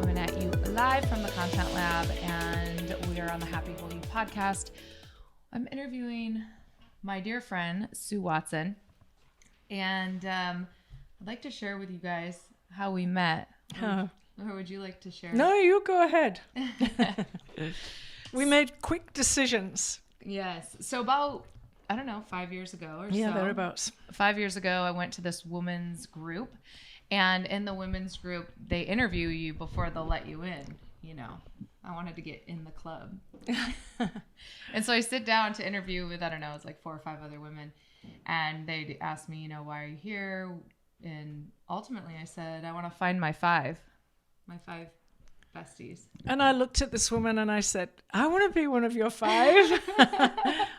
coming at you live from the Content Lab, and we are on the Happy Holy podcast. I'm interviewing my dear friend, Sue Watson, and I'd like to share with you guys how we met. Or would you like to share? No, you go ahead. We made quick decisions. Yes. So about, 5 years ago or so. Yeah, thereabouts. 5 years ago, I went to this women's group. And in the women's group, they interview you before they'll let you in. You know, I wanted to get in the club. And so I sit down to interview with, it's like 4 or 5 other women. And they asked me, why are you here? And ultimately I said, I want to find my five besties. And I looked at this woman and I said, I want to be one of your 5.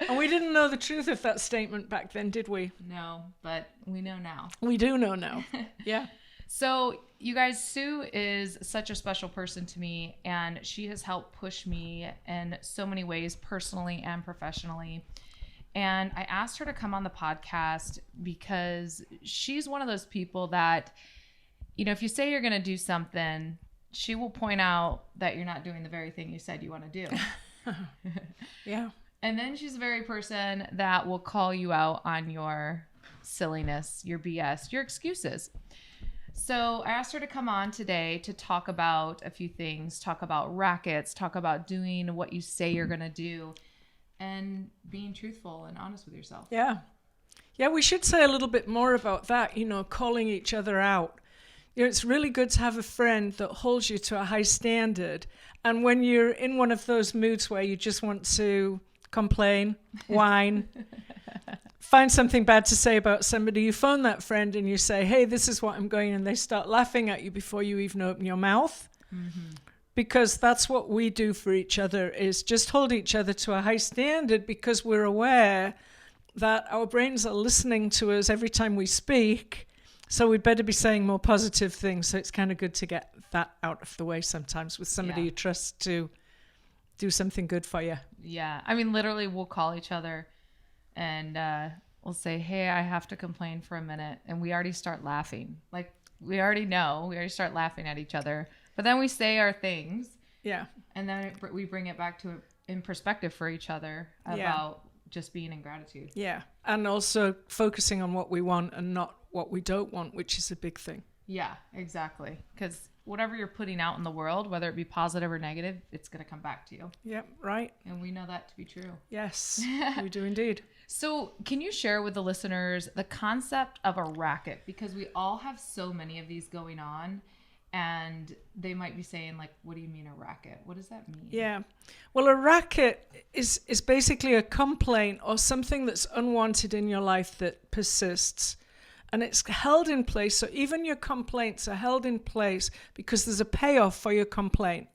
And we didn't know the truth of that statement back then, did we? No, but we know now. We do know now. Yeah. So you guys, Sue is such a special person to me, and she has helped push me in so many ways, personally and professionally. And I asked her to come on the podcast because she's one of those people that, if you say you're going to do something, she will point out that you're not doing the very thing you said you want to do. Yeah. And then she's the very person that will call you out on your silliness, your BS, your excuses. So I asked her to come on today to talk about a few things, talk about rackets, talk about doing what you say you're going to do, and being truthful and honest with yourself. Yeah. Yeah, we should say a little bit more about that, calling each other out. It's really good to have a friend that holds you to a high standard. And when you're in one of those moods where you just want to complain, whine, find something bad to say about somebody, you phone that friend and you say, hey, this is what I'm going, and they start laughing at you before you even open your mouth. Mm-hmm. Because that's what we do for each other, is just hold each other to a high standard, because we're aware that our brains are listening to us every time we speak. So we'd better be saying more positive things. So it's kind of good to get that out of the way sometimes with somebody you trust to do something good for you. Yeah. Literally we'll call each other and we'll say, hey, I have to complain for a minute. And we already start laughing. Like, we already start laughing at each other. But then we say our things. Yeah. And then we bring it back to in perspective for each other about just being in gratitude. Yeah. And also focusing on what we want and not what we don't want, which is a big thing. Yeah, exactly. Because whatever you're putting out in the world, whether it be positive or negative, it's going to come back to you. Yep, right. And we know that to be true. Yes, we do indeed. So can you share with the listeners the concept of a racket? Because we all have so many of these going on, and they might be saying, like, what do you mean a racket? What does that mean? Yeah. Well, a racket is basically a complaint or something that's unwanted in your life that persists. And it's held in place. So even your complaints are held in place because there's a payoff for your complaint.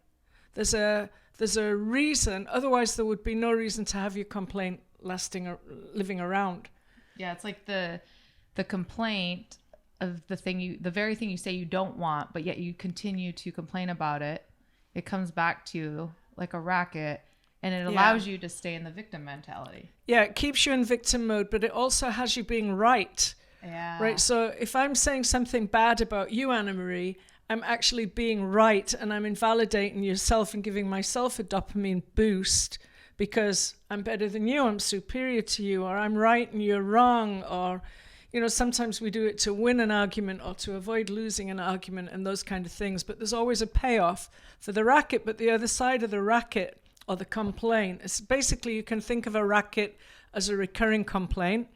There's a reason. Otherwise, there would be no reason to have your complaint living around. Yeah, it's like the complaint of the very thing you say you don't want, but yet you continue to complain about it. It comes back to you like a racket, and it allows you to stay in the victim mentality. Yeah, it keeps you in victim mode, but it also has you being right. Yeah. Right. So if I'm saying something bad about you, Anna Marie, I'm actually being right, and I'm invalidating yourself and giving myself a dopamine boost because I'm better than you, I'm superior to you, or I'm right and you're wrong, or, sometimes we do it to win an argument or to avoid losing an argument and those kind of things. But there's always a payoff for the racket. But the other side of the racket or the complaint is basically, you can think of a racket as a recurring complaint.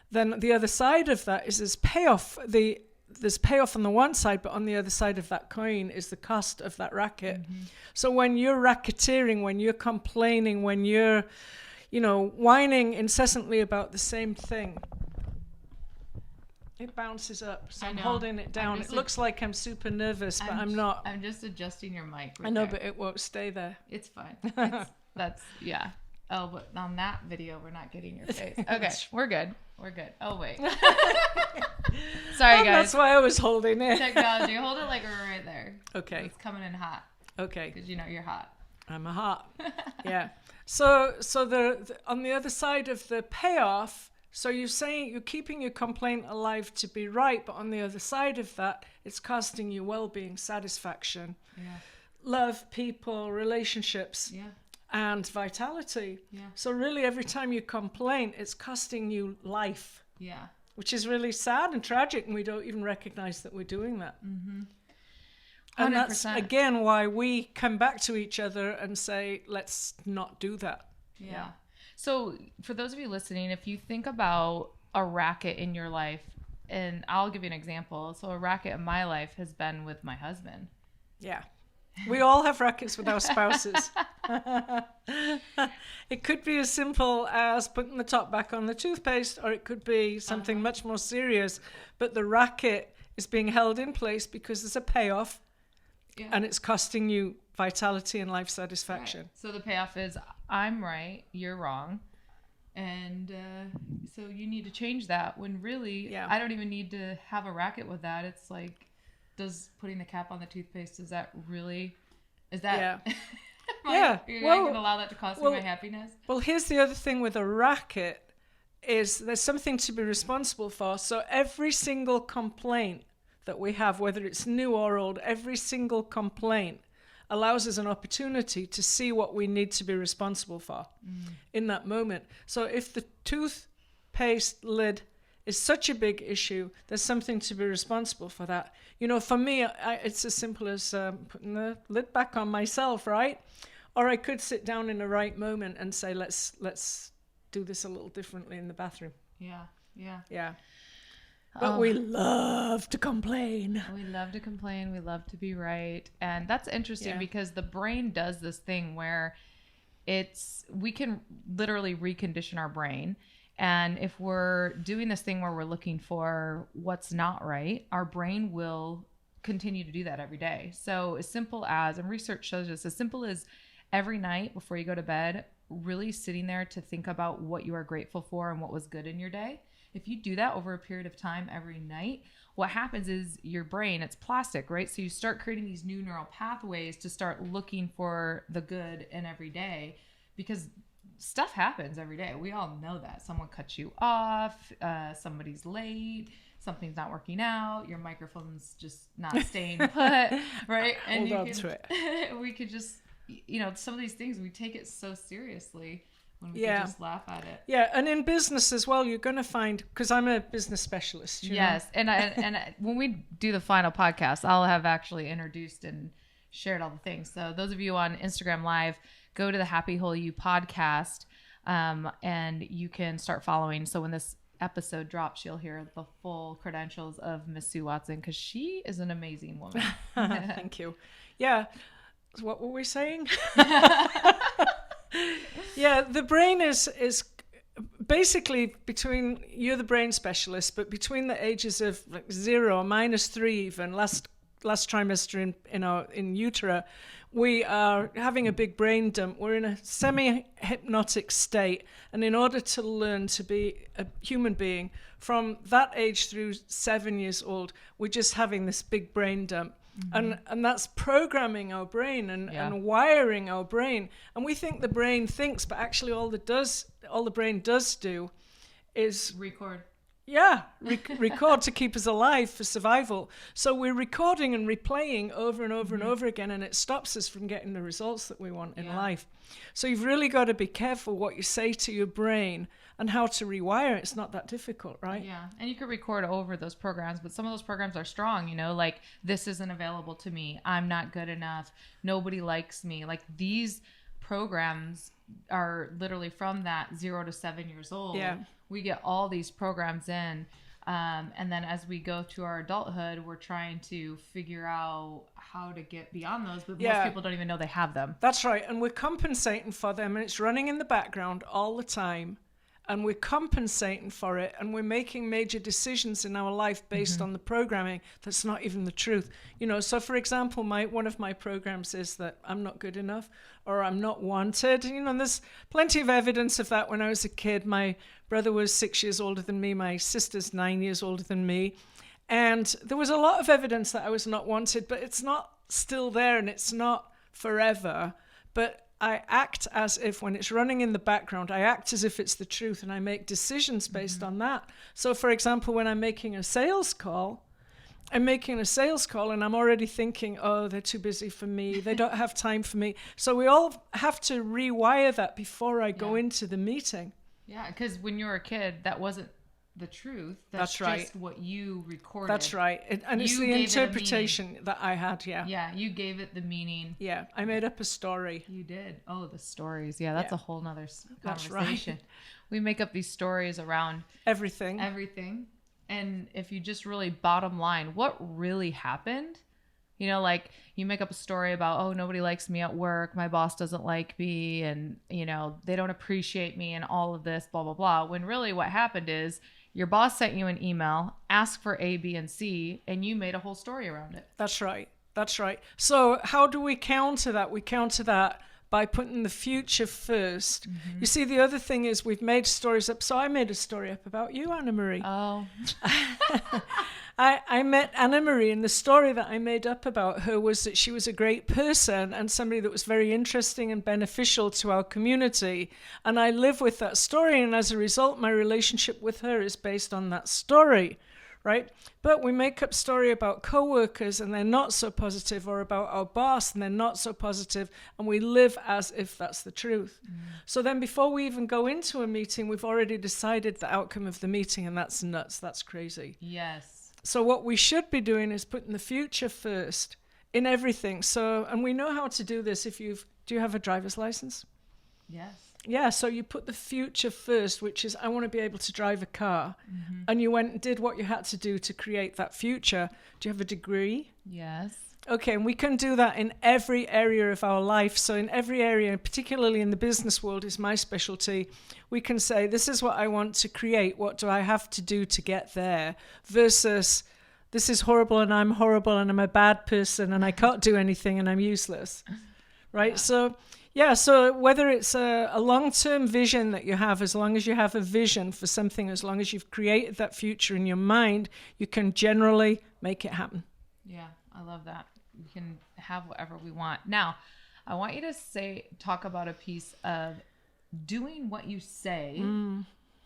Then the other side of that is there's payoff. There's payoff on the one side, but on the other side of that coin is the cost of that racket. Mm-hmm. So when you're racketeering, when you're complaining, when you're, whining incessantly about the same thing, it bounces up. So I'm holding it down. It looks like I'm super nervous, but I'm not. I'm just adjusting your mic. I know, but it won't stay there. It's fine. Yeah. Oh, but on that video, we're not getting your face. Okay, we're good. Oh, wait. Sorry, guys. That's why I was holding it. Technology. Hold it like right there. Okay. It's coming in hot. Okay. Because you're hot. I'm a hot. Yeah. So the on the other side of the payoff, So you're saying you're keeping your complaint alive to be right, but on the other side of that, it's costing you well-being, satisfaction, love, people, relationships, and vitality. So really, every time you complain, it's costing you life. Which is really sad and tragic, and we don't even recognize that we're doing that. 100%. And that's, again, why we come back to each other and say, let's not do that. Yeah. So for those of you listening, if you think about a racket in your life, and I'll give you an example. So a racket in my life has been with my husband. Yeah. We all have rackets with our spouses. It could be as simple as putting the top back on the toothpaste, or it could be something much more serious. But the racket is being held in place because there's a payoff, and it's costing you vitality and life satisfaction. Right. So the payoff is, I'm right, you're wrong. And so you need to change that, when really, I don't even need to have a racket with that. It's like, does putting the cap on the toothpaste, is that really, is that, you're not going to allow that to cost me my happiness? Well, here's the other thing with a racket, is there's something to be responsible for. So every single complaint that we have, whether it's new or old, every single complaint allows us an opportunity to see what we need to be responsible for in that moment. So if the toothpaste lid is such a big issue, there's something to be responsible for that. You know, for me, it's as simple as putting the lid back on myself, right? Or I could sit down in the right moment and say, let's do this a little differently in the bathroom. Yeah. But we love to complain. We love to complain. We love to be right. And that's interesting because the brain does this thing where we can literally recondition our brain. And if we're doing this thing where we're looking for what's not right, our brain will continue to do that every day. So as simple as, and research shows us, as simple as every night before you go to bed, really sitting there to think about what you are grateful for and what was good in your day. If you do that over a period of time every night, what happens is your brain, it's plastic, right? So you start creating these new neural pathways to start looking for the good in every day, because stuff happens every day. We all know that. Someone cuts you off, somebody's late, something's not working out, your microphone's just not staying put, right? And Hold on to it. We could just, some of these things, we take it so seriously when we can just laugh at it. Yeah, and in business as well, you're going to find, because I'm a business specialist. Yes, and when we do the final podcast, I'll have actually introduced and shared all the things. So those of you on Instagram Live, go to the Happy Whole You podcast, and you can start following. So when this episode drops, you'll hear the full credentials of Miss Sue Watson, because she is an amazing woman. Thank you. Yeah. What were we saying? Yeah, the brain is basically between, you're the brain specialist, but between the ages of like 0, -3 even, last trimester in utero, we are having a big brain dump. We're in a semi-hypnotic state, and in order to learn to be a human being from that age through 7 years old, we're just having this big brain dump. And that's programming our brain and wiring our brain. And we think the brain thinks, but actually all the brain does do is record. Record to keep us alive for survival. So we're recording and replaying over and over and over again, and it stops us from getting the results that we want in life. So you've really got to be careful what you say to your brain and how to rewire it. It's not that difficult, right? Yeah, and you could record over those programs, but some of those programs are strong, like, this isn't available to me, I'm not good enough, nobody likes me. Like, these programs are literally from that 0 to 7 years old. Yeah. We get all these programs in, and then as we go to our adulthood, we're trying to figure out how to get beyond those, but most people don't even know they have them. That's right, and we're compensating for them, and it's running in the background all the time. And we're compensating for it, and we're making major decisions in our life based on the programming that's not even the truth. So for example, one of my programs is that I'm not good enough, or I'm not wanted. There's plenty of evidence of that. When I was a kid, my brother was 6 years older than me, my sister's 9 years older than me, and there was a lot of evidence that I was not wanted, but it's not still there, and it's not forever. But I act as if, when it's running in the background, I act as if it's the truth, and I make decisions based on that. So, for example, when I'm making a sales call, and I'm already thinking, oh, they're too busy for me. They don't have time for me. So we all have to rewire that before I go into the meeting. Yeah, because when you were a kid, that wasn't the truth. That's right. Just what you recorded. That's right. And it's the interpretation that I had, Yeah, you gave it the meaning. Yeah, I made up a story. You did. Oh, the stories. Yeah, that's a whole nother conversation. That's right. We make up these stories around everything. And if you just really bottom line, what really happened? You know, like you make up a story about, oh, nobody likes me at work. My boss doesn't like me. And, you know, they don't appreciate me and all of this, blah, blah, blah. When really what happened is your boss sent you an email, asked for A, B, and C, and you made a whole story around it. That's right. That's right. So how do we counter that? We counter that by putting the future first. You see, the other thing is we've made stories up. So I made a story up about you, Anna Marie. Oh. I met Anna Marie, and the story that I made up about her was that she was a great person and somebody that was very interesting and beneficial to our community. And I live with that story, and as a result, my relationship with her is based on that story. Right? But we make up story about coworkers and they're not so positive, or about our boss and they're not so positive, and we live as if that's the truth. So then before we even go into a meeting, we've already decided the outcome of the meeting, and that's nuts. That's crazy. Yes. So what we should be doing is putting the future first in everything. So, and we know how to do this do you have a driver's license? Yes. Yeah, so you put the future first, which is, I want to be able to drive a car. And you went and did what you had to do to create that future. Do you have a degree? Yes. Okay, and we can do that in every area of our life. So in every area, particularly in the business world is my specialty, we can say, this is what I want to create. What do I have to do to get there? Versus, this is horrible and I'm horrible and I'm a bad person and I can't do anything and I'm useless. Right? Yeah. So whether it's a long-term vision that you have, as long as you have a vision for something, as long as you've created that future in your mind, you can generally make it happen. Yeah, I love that. We can have whatever we want. Now, I want you to talk about a piece of doing what you say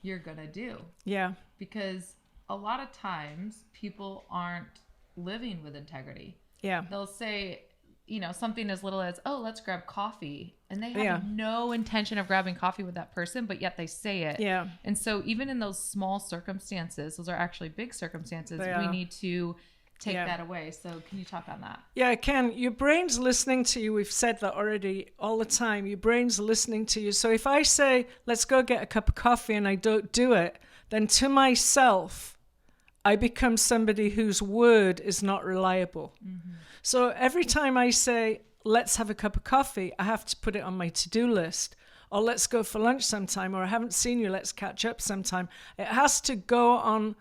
you're going to do. Yeah. Because a lot of times people aren't living with integrity. Yeah. They'll say, you know, something as little as, oh, let's grab coffee. And they have no intention of grabbing coffee with that person, but yet they say it. Yeah. And so even in those small circumstances, those are actually big circumstances, we need to take that away. So can you talk on that? Yeah, I can. Your brain's listening to you. We've said that already all the time. Your brain's listening to you. So if I say, let's go get a cup of coffee and I don't do it, then to myself, I become somebody whose word is not reliable. So every time I say, let's have a cup of coffee, I have to put it on my to-do list. Or let's go for lunch sometime. Or I haven't seen you, let's catch up sometime. It has to go on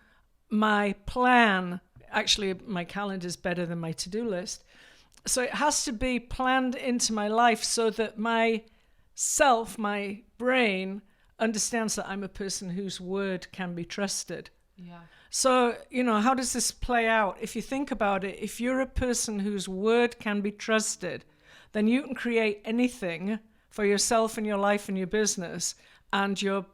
my plan. Actually, my calendar is better than my to-do list. So it has to be planned into my life so that my brain, understands that I'm a person whose word can be trusted. Yeah. So, you know, how does this play out? If you think about it, if you're a person whose word can be trusted, then you can create anything for yourself and your life and your business, and your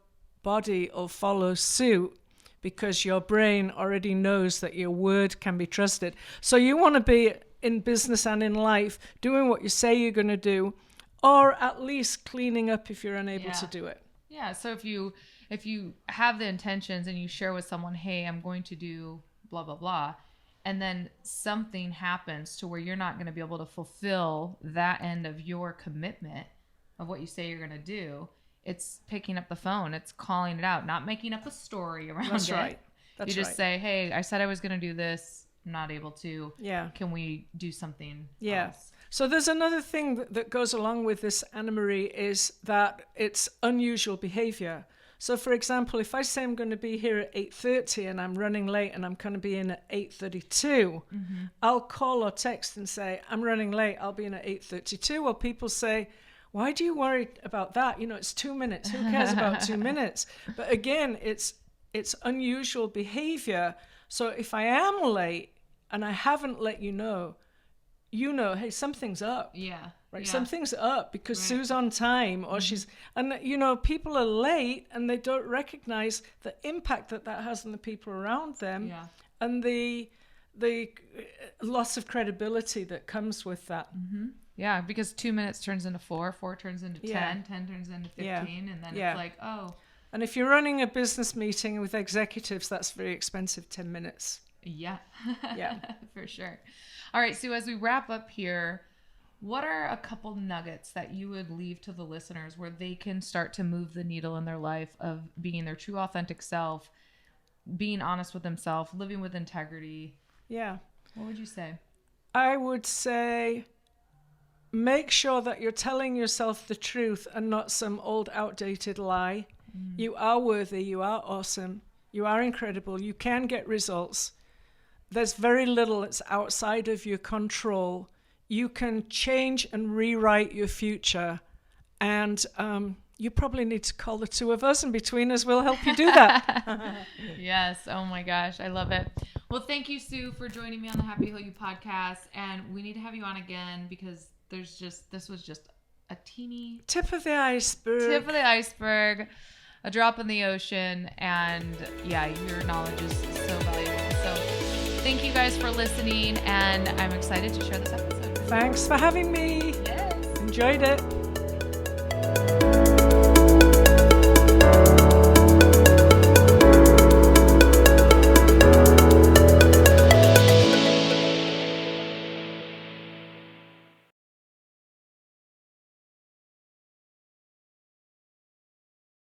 body will follow suit because your brain already knows that your word can be trusted. So you want to be in business and in life doing what you say you're going to do, or at least cleaning up if you're unable to do it. Yeah, so if you have the intentions and you share with someone, hey, I'm going to do blah, blah, blah, and then something happens to where you're not going to be able to fulfill that end of your commitment of what you say you're going to do, it's picking up the phone. It's calling it out, not making up a story around it. That's right. You just say, hey, I said I was going to do this. I'm not able to. Yeah. Can we do something else? So there's another thing that goes along with this, Anna Marie, is that it's unusual behavior. So, for example, if I say I'm going to be here at 8:30 and I'm running late and I'm going to be in at 8:32, I'll call or text and say, I'm running late, I'll be in at 8:32. Well, people say, why do you worry about that? You know, it's 2 minutes. Who cares about 2 minutes? But again, it's unusual behavior. So if I am late and I haven't let you know, you know, hey, something's up. Yeah. Right, Yeah. something's up because Right. Sue's on time, or she's, and you know, people are late and they don't recognize the impact that has on the people around them, Yeah. and the loss of credibility that comes with that. Yeah, because 2 minutes turns into 4, 4 turns into 10, Yeah. 10 turns into 15, Yeah. and then Yeah. it's like, oh, And if you're running a business meeting with executives, that's very expensive. 10 minutes. yeah. Yeah. For sure. All right, Sue, as we wrap up here, what are a couple nuggets that you would leave to the listeners where they can start to move the needle in their life of being their true authentic self, being honest with themselves, living with integrity? Yeah. What would you say? I would say make sure that you're telling yourself the truth and not some old outdated lie. You are worthy. You are awesome. You are incredible. You can get results. There's very little that's outside of your control. You can change and rewrite your future. And you probably need to call the two of us, and between us, we'll help you do that. Yes. Oh my gosh. I love it. Well, thank you, Sue, for joining me on the Happy Heal You podcast. And we need to have you on again because this was just a teeny Tip of the iceberg. a drop in the ocean. And yeah, your knowledge is so valuable. So thank you guys for listening. And I'm excited to share this episode. Thanks for having me. Yes. Enjoyed it.